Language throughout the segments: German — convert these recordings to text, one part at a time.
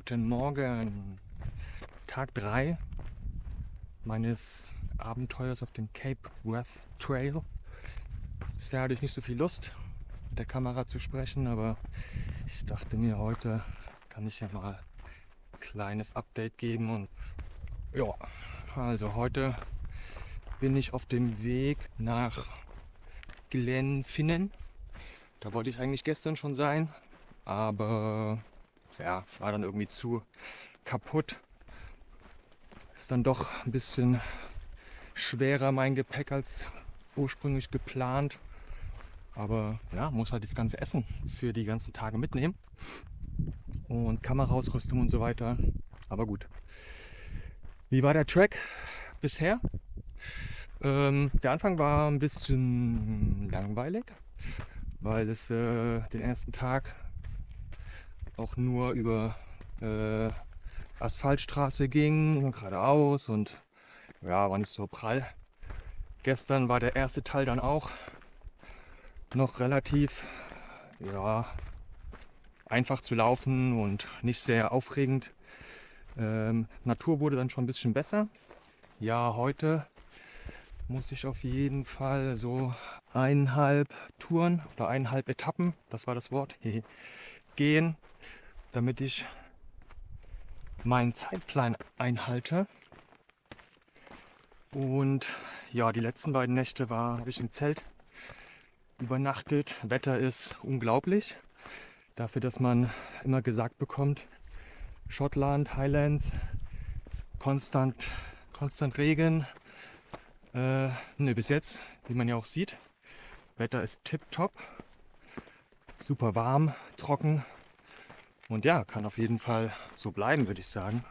Guten Morgen, Tag 3 meines Abenteuers auf dem Cape Wrath Trail. Bisher hatte ich nicht so viel Lust, mit der Kamera zu sprechen, aber ich dachte mir, heute kann ich ja mal ein kleines Update geben. Und ja, also heute bin ich auf dem Weg nach Glenfinnan. Da wollte ich eigentlich gestern schon sein, aber ja, war dann irgendwie zu kaputt. Ist dann doch ein bisschen schwerer mein Gepäck als ursprünglich geplant. Aber ja, muss halt das ganze Essen für die ganzen Tage mitnehmen. Und Kameraausrüstung und so weiter. Aber gut. Wie war der Track bisher? Der Anfang war ein bisschen langweilig, weil es den ersten Tag auch nur über Asphaltstraße ging, geradeaus und ja, war nicht so prall. Gestern war der erste Teil dann auch noch relativ einfach zu laufen und nicht sehr aufregend. Natur wurde dann schon ein bisschen besser. Ja, heute muss ich auf jeden Fall so 1,5 Touren oder 1,5 Etappen, das war das Wort, gehen, damit ich meinen Zeitplan einhalte. Und ja, die letzten beiden Nächte habe ich im Zelt übernachtet. Wetter ist unglaublich. Dafür, dass man immer gesagt bekommt, Schottland, Highlands, konstant Regen. Bis jetzt, wie man ja auch sieht, Wetter ist tipptopp, super warm, trocken und ja, kann auf jeden Fall so bleiben, würde ich sagen.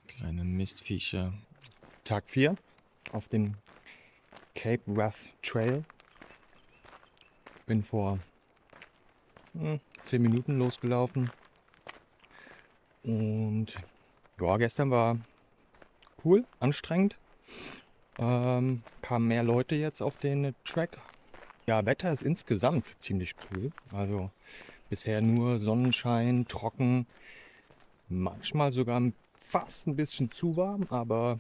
Kleine Mistviecher. Tag 4 auf dem Cape Wrath Trail. Bin vor 10 Minuten losgelaufen. Und ja, gestern war cool, anstrengend. Kamen mehr Leute jetzt auf den Track. Ja, Wetter ist insgesamt ziemlich cool. Also bisher nur Sonnenschein, trocken, manchmal sogar fast ein bisschen zu warm, aber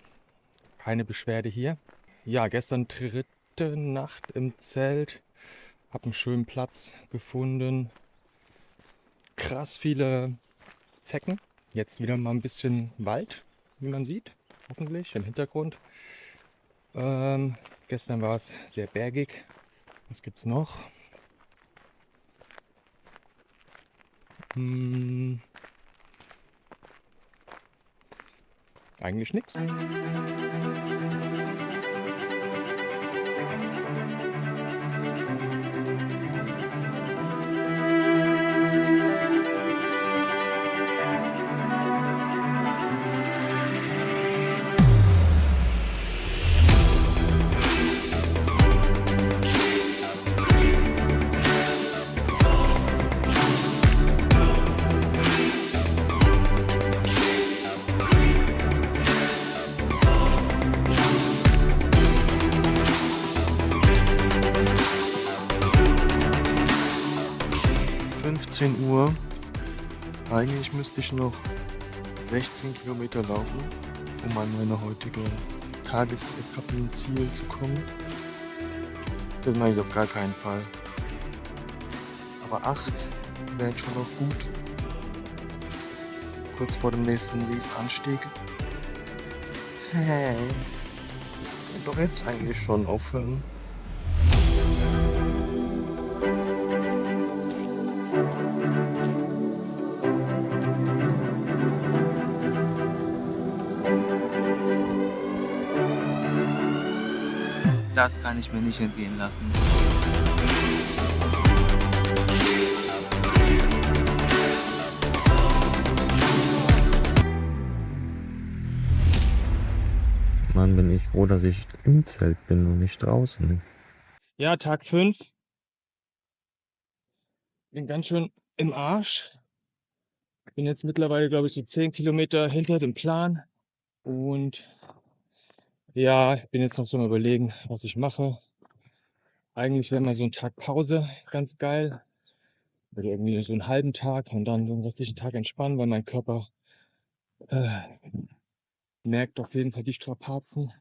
keine Beschwerde hier. Ja, gestern 3. Nacht im Zelt, habe einen schönen Platz gefunden. Krass viele Zecken. Jetzt wieder mal ein bisschen Wald, wie man sieht, hoffentlich im Hintergrund. Gestern war es sehr bergig. Was gibt's noch? Eigentlich nichts. 15 Uhr. Eigentlich müsste ich noch 16 Kilometer laufen, um an meine heutige Tagesetappenziel zu kommen. Das mache ich auf gar keinen Fall. Aber 8 wären schon noch gut. Kurz vor dem nächsten Riesenanstieg. Hey, ich kann doch jetzt eigentlich schon aufhören. Das kann ich mir nicht entgehen lassen. Mann, bin ich froh, dass ich im Zelt bin und nicht draußen. Ja, Tag 5. Bin ganz schön im Arsch. Bin jetzt mittlerweile, glaube ich, so 10 Kilometer hinter dem Plan. Und ja, ich bin jetzt noch so am Überlegen, was ich mache. Eigentlich wäre mal so ein Tag Pause ganz geil. Oder irgendwie so einen halben Tag und dann den restlichen Tag entspannen, weil mein Körper merkt auf jeden Fall die Strapazen.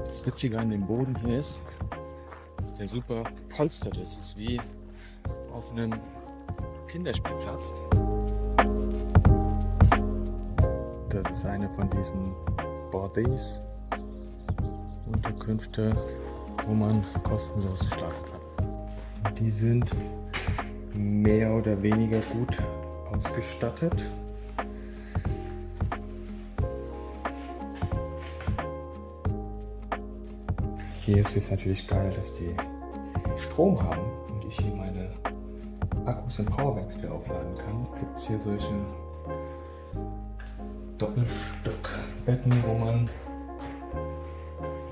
Das Witzige an dem Boden hier ist, dass der super gepolstert ist. Es ist wie auf einem Kinderspielplatz. Das ist eine von diesen Bodies, Unterkünfte, wo man kostenlos schlafen kann. Und die sind mehr oder weniger gut ausgestattet. Hier ist es natürlich geil, dass die Strom haben und ich hier meine Akkus und Powerbanks wieder aufladen kann. Gibt es hier solche Doppelstockbetten, wo man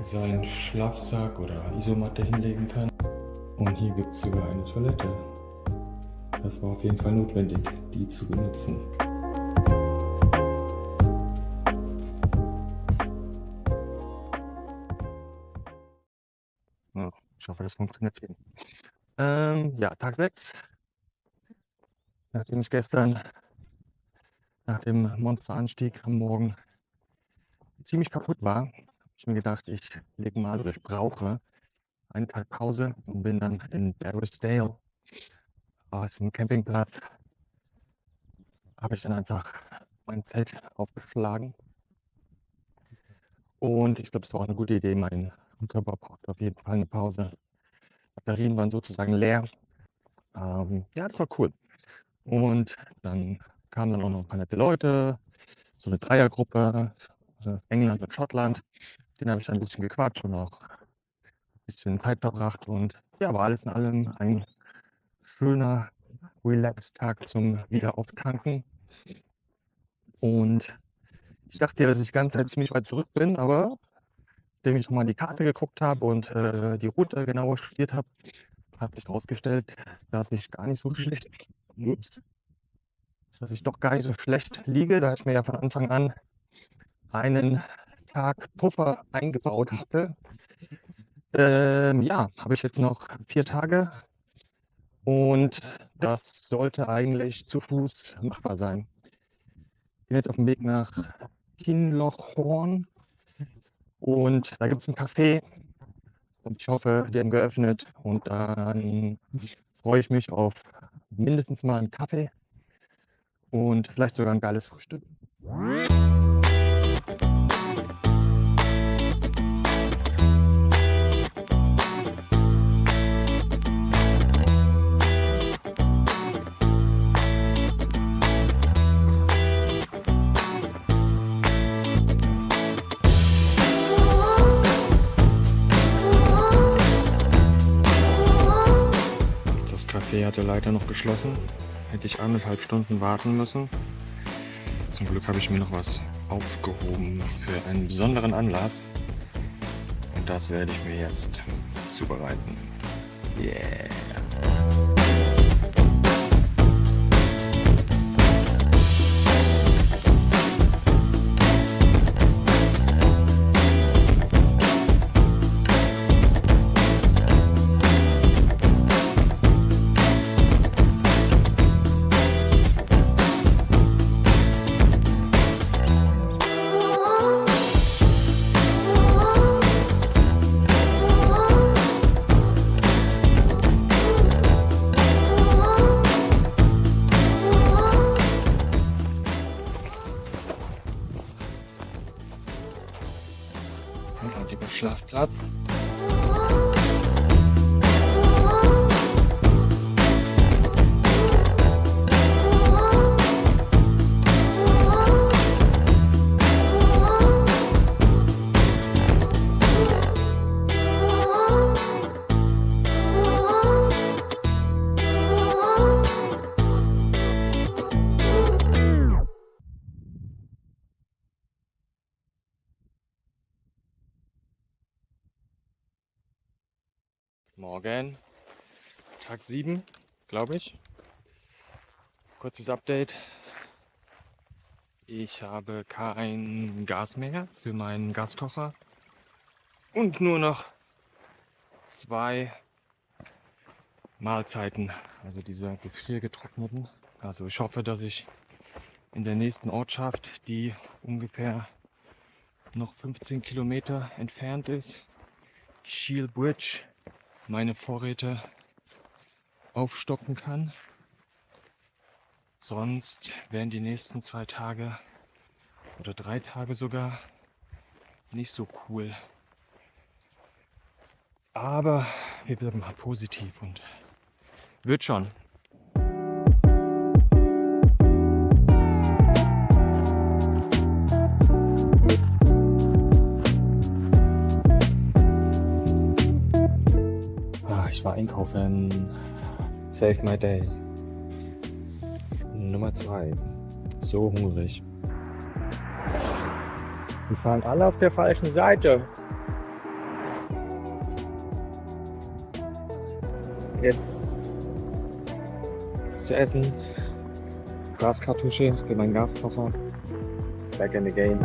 seinen Schlafsack oder Isomatte hinlegen kann. Und hier gibt es sogar eine Toilette. Das war auf jeden Fall notwendig, die zu benutzen. Ja, ich hoffe, das funktioniert hier. Ja, Tag 6. Nachdem ich gestern nach dem Monsteranstieg am Morgen ziemlich kaputt war, habe ich mir gedacht, ich lege mal oder ich brauche einen Tag Pause und bin dann in Barrisdale, ist ein Campingplatz, habe ich dann einfach mein Zelt aufgeschlagen. Und ich glaube, es war auch eine gute Idee. Mein Körper braucht auf jeden Fall eine Pause. Batterien waren sozusagen leer. Ja, das war cool. Und dann kamen dann auch noch ein paar nette Leute, so eine Dreiergruppe, aus England und Schottland. Den habe ich dann ein bisschen gequatscht und auch ein bisschen Zeit verbracht. Und ja, war alles in allem ein schöner Relax-Tag zum Wiederauftanken. Und ich dachte ja, dass ich ganz ziemlich weit zurück bin, aber nachdem ich nochmal die Karte geguckt habe und die Route genauer studiert habe, hat sich herausgestellt, dass ich gar nicht so schlecht, dass ich doch gar nicht so schlecht liege, da ich mir ja von Anfang an einen Tag Puffer eingebaut hatte. Ja, habe ich jetzt noch 4 Tage und das sollte eigentlich zu Fuß machbar sein. Ich bin jetzt auf dem Weg nach Kinlochhorn und da gibt es ein Café und ich hoffe, die haben geöffnet und dann freue ich mich auf mindestens mal einen Kaffee und vielleicht sogar ein geiles Frühstück. Das Café hatte leider noch geschlossen. Hätte ich 1,5 Stunden warten müssen. Zum Glück habe ich mir noch was aufgehoben für einen besonderen Anlass. Und das werde ich mir jetzt zubereiten. Yeah! Schlafplatz. Morgen, Tag 7, glaube ich. Kurzes Update. Ich habe kein Gas mehr für meinen Gaskocher und nur noch 2 Mahlzeiten, also diese gefriergetrockneten. Also ich hoffe, dass ich in der nächsten Ortschaft, die ungefähr noch 15 Kilometer entfernt ist, Shield Bridge, meine Vorräte aufstocken kann. Sonst werden die nächsten 2 Tage oder 3 Tage sogar nicht so cool. Aber wir bleiben mal positiv und wird schon. Ich war einkaufen. Save my day. Nummer 2. So hungrig. Wir fahren alle auf der falschen Seite. Jetzt ist zu essen. Gaskartusche für meinen Gaskocher. Back in the game.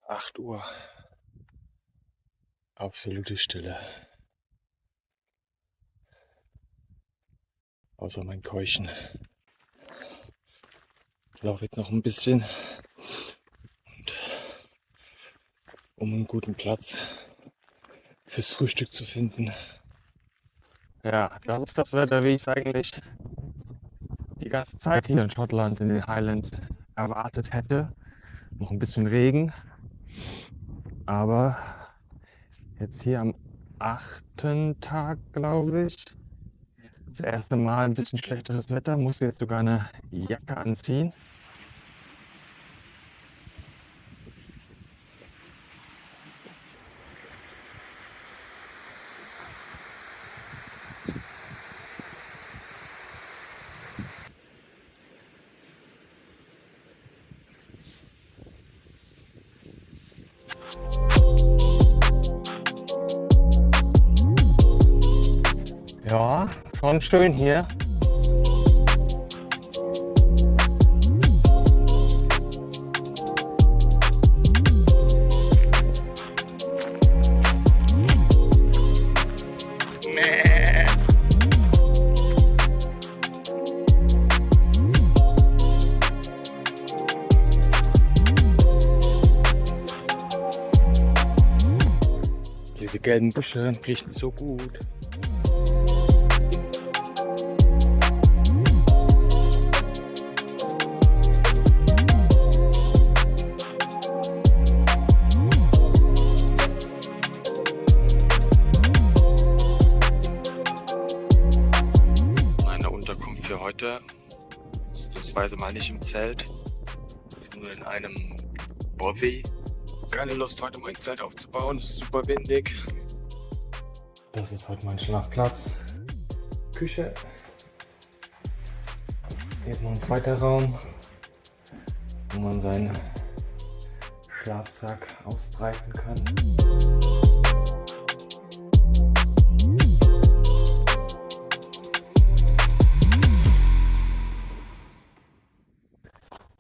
Acht Uhr. Absolute Stille. Außer mein Keuchen. Ich laufe jetzt noch ein bisschen. Und um einen guten Platz fürs Frühstück zu finden. Ja, das ist das Wetter, wie ich es eigentlich die ganze Zeit hier in Schottland in den Highlands erwartet hätte. Noch ein bisschen Regen. Aber jetzt hier am 8. Tag, glaube ich, das erste Mal ein bisschen schlechteres Wetter. Musste jetzt sogar eine Jacke anziehen. Ja, schon schön hier. Diese gelben Büsche riechen so gut. Meine Unterkunft für heute ist ausnahmsweise mal nicht im Zelt, sondern in einem Bothy. keine Lust, heute mein Zelt aufzubauen. Es ist super windig. Das ist heute mein Schlafplatz. Küche. Hier ist noch ein zweiter Raum, wo man seinen Schlafsack ausbreiten kann.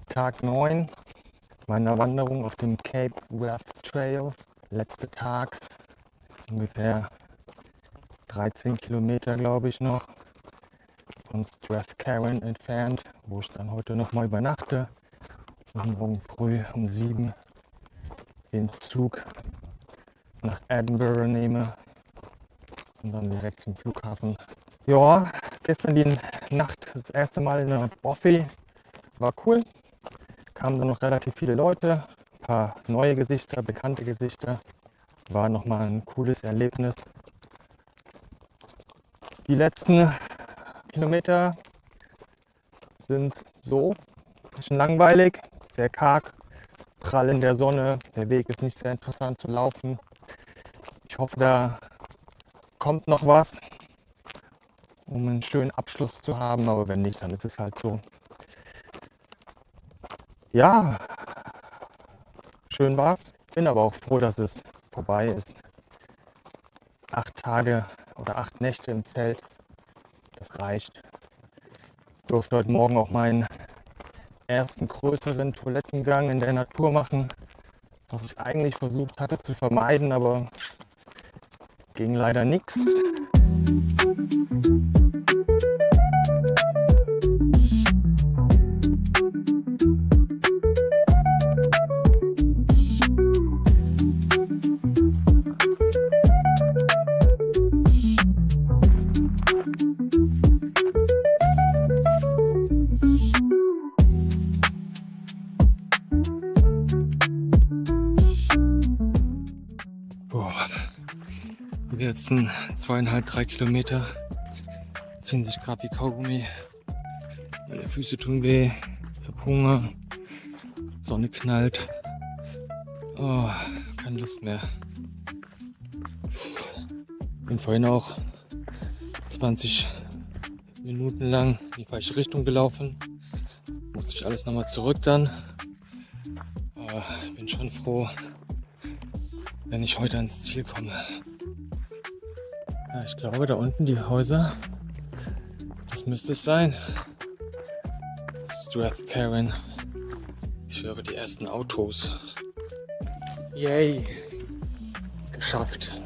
Tag 9 meiner Wanderung auf dem Cape Wrath Trail. Letzter Tag, ungefähr 13 Kilometer, glaube ich, noch von Strathcarron entfernt, wo ich dann heute noch mal übernachte und morgen früh um 7 den Zug nach Edinburgh nehme und dann direkt zum Flughafen. Ja, gestern die Nacht das erste Mal in der Bothy, war cool. Kamen dann noch relativ viele Leute, ein paar neue Gesichter, bekannte Gesichter. War nochmal ein cooles Erlebnis. Die letzten Kilometer sind so ein bisschen langweilig, sehr karg, prall in der Sonne. Der Weg ist nicht sehr interessant zu laufen. Ich hoffe, da kommt noch was, um einen schönen Abschluss zu haben, aber wenn nicht, dann ist es halt so. Ja, schön war's. Bin aber auch froh, dass es vorbei ist. 8 Tage oder 8 Nächte im Zelt, das reicht. Ich durfte heute Morgen auch meinen ersten größeren Toilettengang in der Natur machen, was ich eigentlich versucht hatte zu vermeiden, aber ging leider nichts. Die letzten 2,5, 3 Kilometer ziehen sich gerade wie Kaugummi. Meine Füße tun weh, ich habe Hunger, Sonne knallt. Oh, keine Lust mehr. Bin vorhin auch 20 Minuten lang in die falsche Richtung gelaufen. Musste ich alles nochmal zurück dann. Aber bin schon froh, wenn ich heute ans Ziel komme. Ja, ich glaube, da unten die Häuser, das müsste es sein. Strathcarron. Ich höre die ersten Autos. Yay! Geschafft.